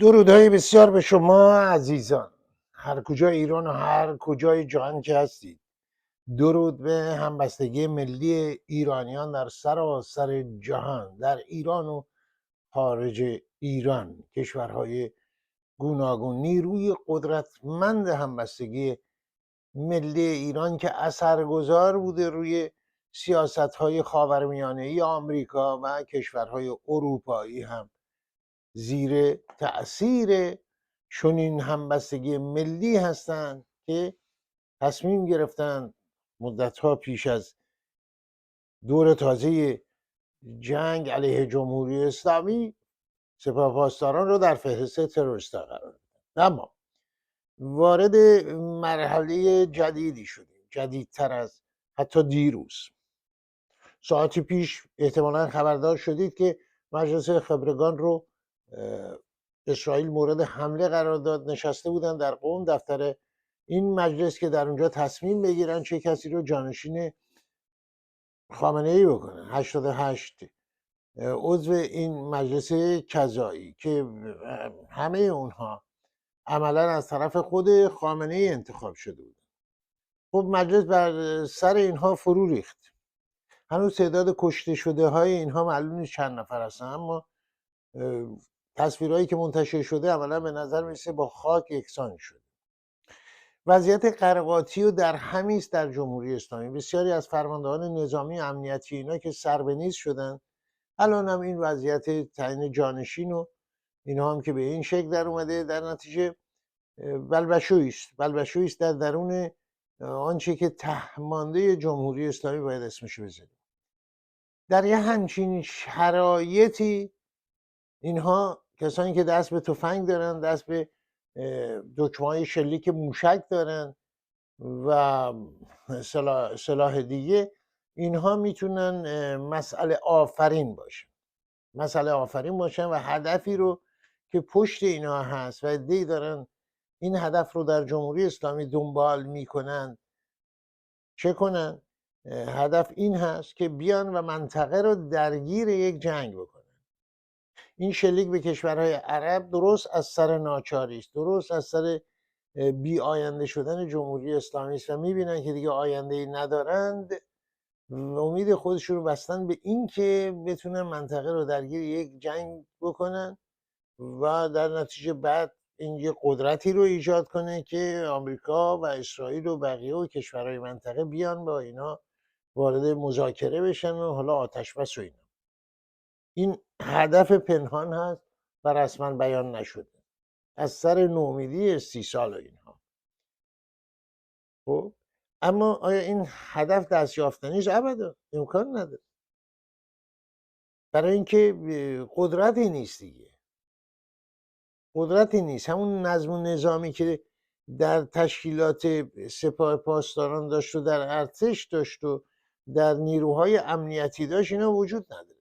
درودهای بسیار به شما عزیزان، هر کجا ایران و هر کجای جهان که هستید. درود به همبستگی ملی ایرانیان در سراسر جهان، در ایران و خارج ایران، کشورهای گوناگون. نیروی قدرتمند همبستگی ملی ایران که اثرگذار بوده روی سیاست‌های خاورمیانه‌ای آمریکا و کشورهای اروپایی هم زیر تأثیر چنین همبستگی ملی هستند که تصمیم گرفتن مدتها پیش از دور تازه جنگ علیه جمهوری اسلامی سپاهپاسداران رو در فهرست تروریستا قرار بدن. اما وارد مرحله جدیدی شدیم، جدیدتر از حتی دیروز. ساعتی پیش احتمالا خبردار شدید که مجلس خبرگان رو اسرائیل مورد حمله قرار داد. نشسته بودن در قم دفتر این مجلس که در اونجا تصمیم بگیرن چه کسی رو جانشین خامنه ای بکنن. 88 عضو این مجلس قضایی که همه اونها عملا از طرف خود خامنه ای انتخاب شده بود. خب مجلس بر سر اینها فرو ریخت. هنوز تعداد کشته شده های اینها معلوم نیست چند نفر هستن، اما تصویرهایی که منتشر شده عملا به نظر میرسه با خاک یکسان شده. وضعیت قرقاتی و در همین است در جمهوری اسلامی. بسیاری از فرماندهان نظامی امنیتی اینا که سر به نیست شدن، الان هم این وضعیت تعیین جانشین و اینها هم که به این شکل در اومده، در نتیجه بلبشویی است در درون آنچه که تهمانده جمهوری اسلامی باید اسمشو بذاریم. در یه همچین شرایطی اینها کسانی که دست به تفنگ دارن، دست به دکمه‌های شلیک موشک دارن و سلاح دیگه، اینها میتونن مسئله آفرین باشن و هدفی رو که پشت اینها هست و عده‌ای دارن این هدف رو در جمهوری اسلامی دنبال میکنن چه کنن؟ هدف این هست که بیان و منطقه رو درگیر یک جنگ بکنن. این شلیک به کشورهای عرب درست از سر ناچاری است، درست از سر بی آینده شدن جمهوری اسلامی است و میبینن که دیگه آینده ای ندارند. امید خودشون رو بستن به این که بتونن منطقه رو درگیر یک جنگ بکنن و در نتیجه بعد این یه قدرتی رو ایجاد کنه که آمریکا و اسرائیل و بقیه و کشورهای منطقه بیان با اینا وارد مذاکره بشن و حالا آتش بس و اینا. این هدف پنهان هست و رسما بیان نشده از سر نومیدی 30 سال اینها. خب اما آیا این هدف دست یافتنیش؟ ابدا، امکان نداره، برای اینکه قدرتی نیست دیگه. قدرتی نیست. همون نظم و نظامی که در تشکیلات سپاه پاسداران داشت و در ارتش داشت و در نیروهای امنیتی داشت، اینا وجود نداره.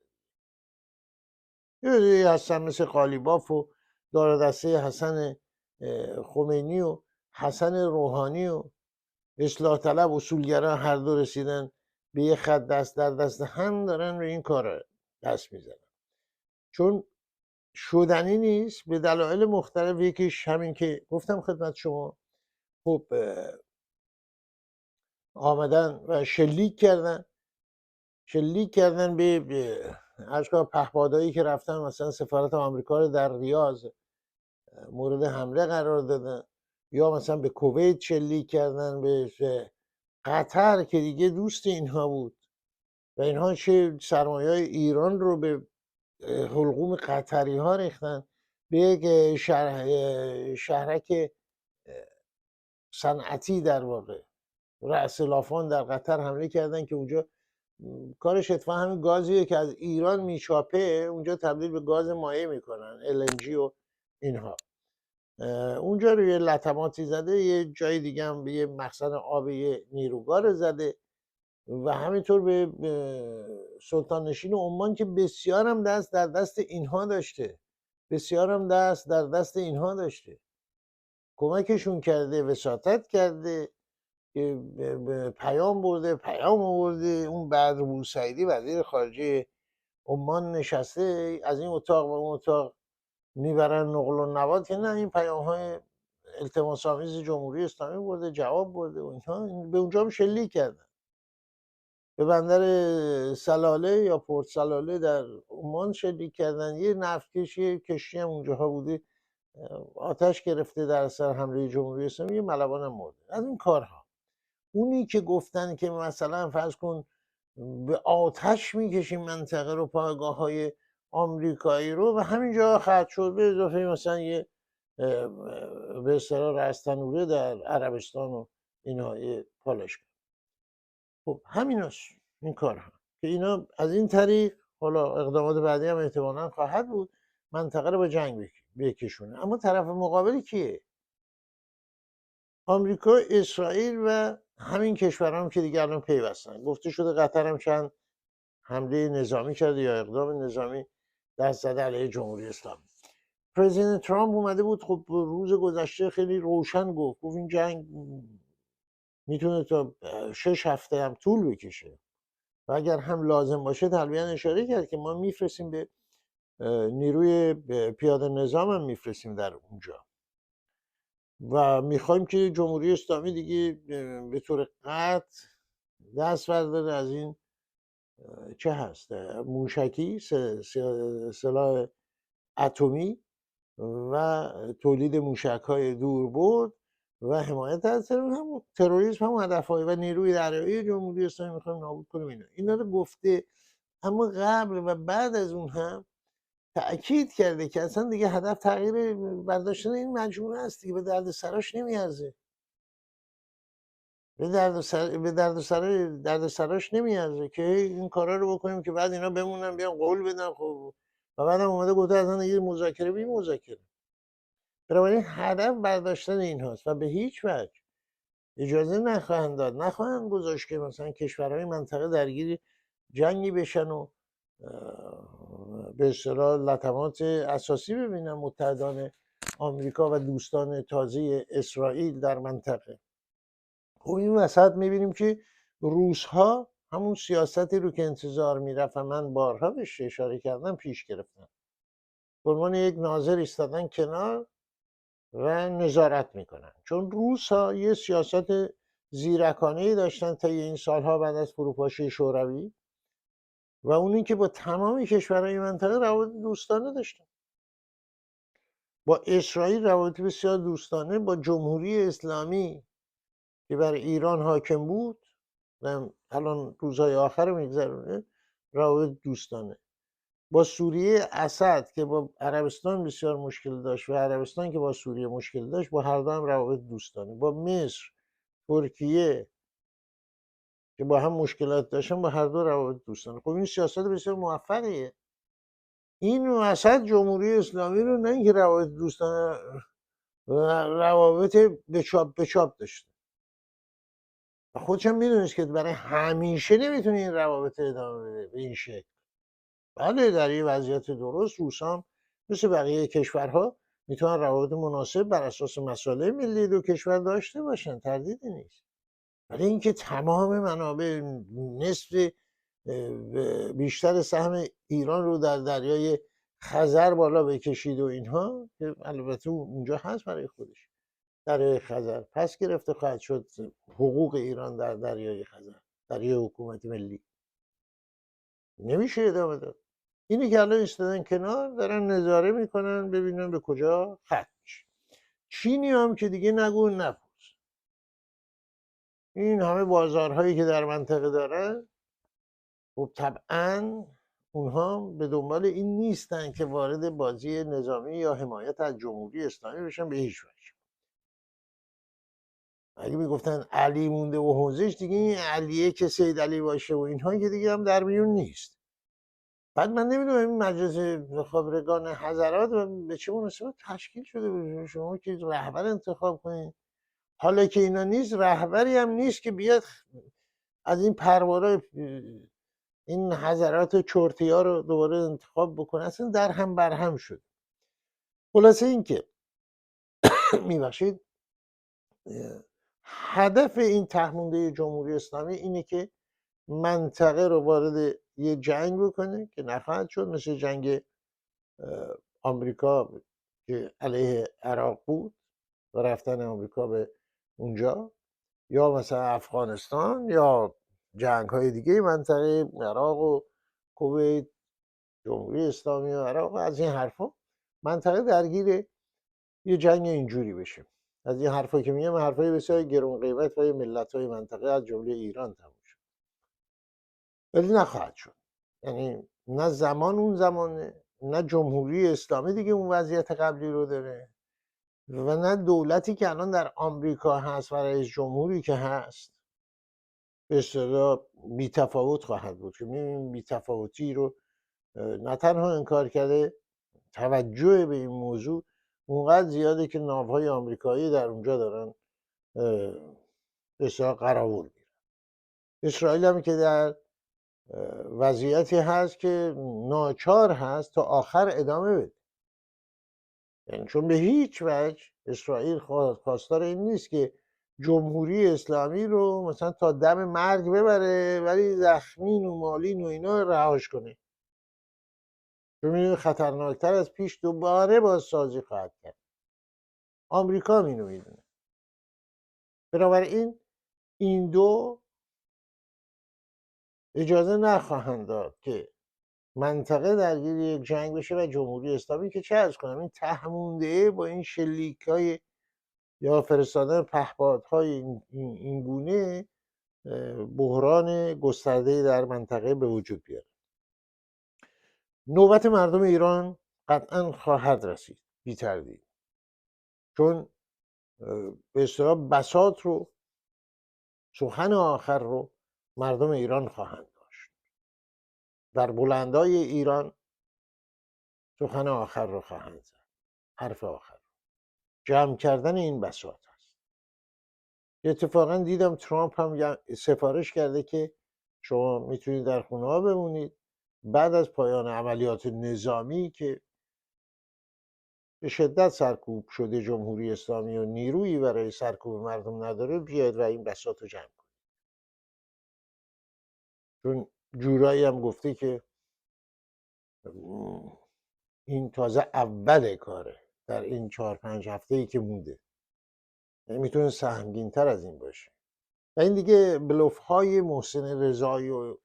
یه هستن مثل قالیباف و دارادسته حسن خمینی و حسن روحانی و اصلاح طلب اصولگرا، هر دو رسیدن به یه خط دست در دست هم دارن به این کار دست میزنن، چون شدنی نیست به دلایل مختلف. یکیش همین که گفتم خدمت شما. خب آمدن و شلیک کردن به اشکال پهپادایی که رفتن مثلا سفارت آمریکا رو در ریاض مورد حمله قرار دادن، یا مثلا به کویت شلیک کردن، به قطر که دیگه دوست اینها بود و اینها چه سرمایه ایران رو به حلقوم قطری ها ریختن. به یک شهرک صنعتی در واقع رأس لافان در قطر حمله کردن که اونجا کارش اتفاقا همین گازیه که از ایران میچاپه اونجا تبدیل به گاز مایع میکنن، LNG و اینها. اونجا رو یه لطماتی زده، یه جای دیگه هم به یه مخزن آب یه نیروگاه زده و همینطور به سلطان نشین عمان که بسیار هم دست در دست اینها داشته، کمکشون کرده، وساطت کرده، پیام آورده. اون بدر بوسعیدی وزیر خارجه عمان نشسته از این اتاق و اون اتاق میبرن نقل و نبات که نه، این پیام های التماس آمیز جمهوری اسلامی برده، جواب برده و اینها، به اونجا هم شلیک کردن. به بندر سلاله یا پورت سلاله در عمان شلیک کردن. یه نفتکش، یه کشتی هم اونجاها بوده آتش گرفته در اثر حمله جمهوری اسلامی، یه ملوان هم مرده. از این کارها، اونی که گفتن که مثلا فرض کن به آتش میکشیم منطقه رو، پایگاه های آمریکایی رو، و همینجا خط شد، به اضافه مثلا یه به اصطلاح رأس تنوره در عربستان و اینها یه پالایشگاه. خب همین هست این کارها که اینا از این طریق، حالا اقدامات بعدی هم احتمالاً خواهد بود، منطقه رو به جنگ بکشونه. اما طرف مقابل کیه؟ آمریکا، اسرائیل و همین کشورها که دیگه الان پیوستن. گفته شده قطر هم چند حمله نظامی کرده یا اقدام نظامی دست زده علیه جمهوری اسلامی. پرزیدنت ترامپ اومده بود، خب روز گذشته خیلی روشن گفت این جنگ میتونه تا 6 هفته هم طول بکشه و اگر هم لازم باشه تلویحا اشاره کرد که ما میفرستیم به نیروی پیاده نظام هم میفرستیم در اونجا و میخوایم که جمهوری اسلامی دیگه به طور قطع دست برداره از این چه هست موشکی، سلاح اتمی و تولید موشک‌های دوربرد و حمایت از تروریسم هم هدف‌های و نیروی دریایی جمهوری اسلامی می‌خوایم نابود کنیم. اینا رو گفته، اما قبل و بعد از اون هم تأکید کرده که اصلا دیگه هدف تغییر برداشتن این مجموعه است دیگه، به درد سراش نمیارزه، به درد سراش نمیارزه که این کارا رو بکنیم که بعد اینا بمونن بیان قول بدن. خب و بعدم اومده گفته اصلا یه مذاکره بی مذاکره. بنابراین هدف برداشتن این هاست و به هیچ وجه اجازه نخواهند داد، نخواهند گذاشت که مثلا کشورهای منطقه درگیر جنگی بشن و به اصطلاح لطمات اساسی ببینن متحدان آمریکا و دوستان تازه اسرائیل در منطقه. خب این وسط میبینیم که روس‌ها همون سیاستی رو که انتظار میرفت و من بارها بهش اشاره کردم پیش گرفتن. به عنوان یک ناظر ایستادن کنار و نظارت میکنن، چون روس‌ها یه سیاست زیرکانه‌ای داشتن طی این سالها بعد از فروپاشی شوروی و اونی که با تمام کشورهای منطقه روابط دوستانه داشتن. با اسرائیل روابط بسیار دوستانه، با جمهوری اسلامی که بر ایران حاکم بود و الان روزهای آخر میگذرونه روابط دوستانه. با سوریه اسد که با عربستان بسیار مشکل داشت و عربستان که با سوریه مشکل داشت، با هر دو هم روابط دوستانه. با مصر، ترکیه که با هم مشکلات داشتن، با هر دو روابط دوستانه. خب این سیاست بسیار موفقیه. این وسط جمهوری اسلامی رو نه اینکه روابط دوستانه، روابط به چاپ داشته و خودش هم میدونست که برای همیشه نمیتونه این روابط ادامه بده به این شکل. بله در یه وضعیت درست روسان مثل بقیه کشورها میتونن روابط مناسب بر اساس مسائل ملی دو کشور داشته باشن، تردیدی نیست. ولی اینکه تمام منابع، نصف بیشتر سهم ایران رو در دریای خزر بالا بکشید و اینها، که البته اونجا هست برای خودش دریای خزر، پس گرفته خواهد شد حقوق ایران در دریای خزر، دریای حکومت ملی، نمیشه ادامه داد. اینی که الان ایستادن کنار دارن نظاره میکنن ببینن به کجا ختم میشه. چینی هم که دیگه نگو نپرس. این همه بازارهایی که در منطقه دارن، خب طبعا اونها به دنبال این نیستن که وارد بازی نظامی یا حمایت از جمهوری اسلامی بشن به هیچ وجه. اگه میگفتن علی مونده و حوزش، دیگه این علیه که سید علی باشه و اینها که دیگه هم در میون نیست. بعد من نمیدونم این مجلس خبرگان حضرات به چه مناسبت تشکیل شده. شما که رهبر انتخاب کنید، حالا که اینا نیست، رهبری هم نیست که بیاد از این پرواره این حضرات چرتی ها رو دوباره انتخاب بکنه. اصلا در هم بر هم شد. خلاصه این که میبخشید، هدف این تهمونده جمهوری اسلامی اینه که منطقه رو وارد یه جنگ بکنه که نخواهد شد، مثل جنگ آمریکا که علیه عراق بود و رفتن آمریکا به اونجا، یا مثلا افغانستان یا جنگ های دیگه منطقه عراق و کویت، جمهوری اسلامی و عراق و از این حرفا، منطقه درگیر یه جنگ اینجوری بشه. از این حرفا که میگم حرفای بسیار گران قیمت و ملت های منطقه از جمله ایران تموم شد، ولی نخواهد شد. یعنی نه زمان اون زمانه، نه جمهوری اسلامی دیگه اون وضعیت قبلی رو داره و نه دولتی که الان در آمریکا هست و رئیس جمهوری که هست به اصطلاح بی تفاوت خواهد بود که می‌بینیم بی تفاوتی رو نه تنها انکار کرده، توجه به این موضوع اونقدر زیاده که ناوهای آمریکایی در اونجا دارن به اصطلاح قراول میرن. اسرائیل هم که در وضعیتی هست که ناچار هست تا آخر ادامه بده، یعنی چون به هیچ وجه اسرائیل خواستار این نیست که جمهوری اسلامی رو مثلا تا دم مرگ ببره ولی زخمین و مالین و اینا رهاش کنه، چون میدونه خطرناکتر از پیش دوباره بازسازی خواهد کرد. آمریکا اینو میدونه. بنابراین این دو اجازه نخواهند داد که منطقه درگیر یک جنگ بشه و جمهوری اسلامی که چه ارز کنم این تهمونده با این شلیک‌های یا فرستادن پهپادهای این گونه بحران گسترده در منطقه به وجود بیاره. نوبت مردم ایران قطعا خواهد رسید بی تردید، چون به اصطلاح بساط رو، سخن آخر رو مردم ایران خواهند داشت. در بلندای ایران سخن آخر رو خواهند زد، حرف آخر. جمع کردن این بساط هست. اتفاقا دیدم ترامپ هم سفارش کرده که شما میتونید در خونه ها بمونید، بعد از پایان عملیات نظامی که به شدت سرکوب شده جمهوری اسلامی و نیرویی برای سرکوب مردم نداره، بیاید و این بساط رو جمع کنید. چون جورایی هم گفته که این تازه اول کاره در این 4-5 هفته‌ای که مونده، یعنی میتونه سهمگین تر از این باشه. و این دیگه بلوف های محسن رضایی و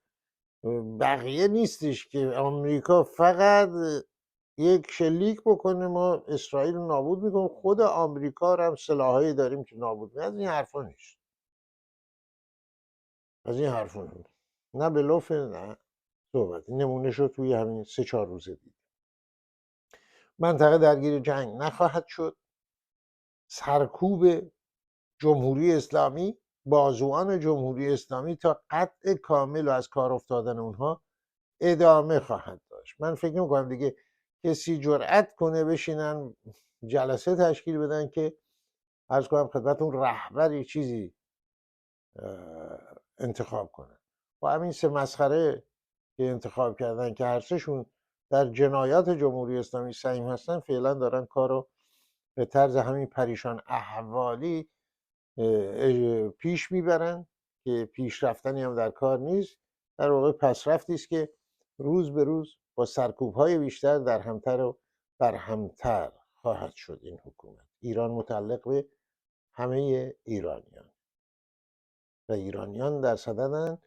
بقیه نیستش که آمریکا فقط یک شلیک بکنه ما اسرائیل رو نابود میکنیم، خود آمریکا رو هم سلاحایی داریم که نابود میکنیم. از این حرفا نیست، از این حرفا نیست، نه بلوف نه صحبت. نمونه شد توی همین 3-4 روزه دید. منطقه درگیر جنگ نخواهد شد. سرکوب جمهوری اسلامی، بازوان جمهوری اسلامی تا قطع کامل و از کار افتادن اونها ادامه خواهد داشت. من فکر میکنم دیگه کسی جرأت کنه بشینن جلسه تشکیل بدن که عرض کنم خدمتون رهبری چیزی انتخاب کنن. با همین 3 مسخره که انتخاب کردن که هر سهشون در جنایات جمهوری اسلامی سهیم هستن، فعلا دارن کارو به طرز همین پریشان احوالی پیش میبرن که پیشرفتنی هم در کار نیست، در واقع پسرفتی است که روز به روز با سرکوب‌های بیشتر در همتر و برهمتر خواهد شد. این حکومت ایران متعلق به همه ایرانیان و ایرانیان در صددن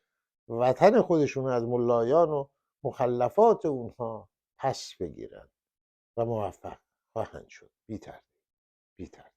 وطن خودشون از ملایان و مخلفات اونها پس بگیرن و موفق خواهند شد. بی تردید.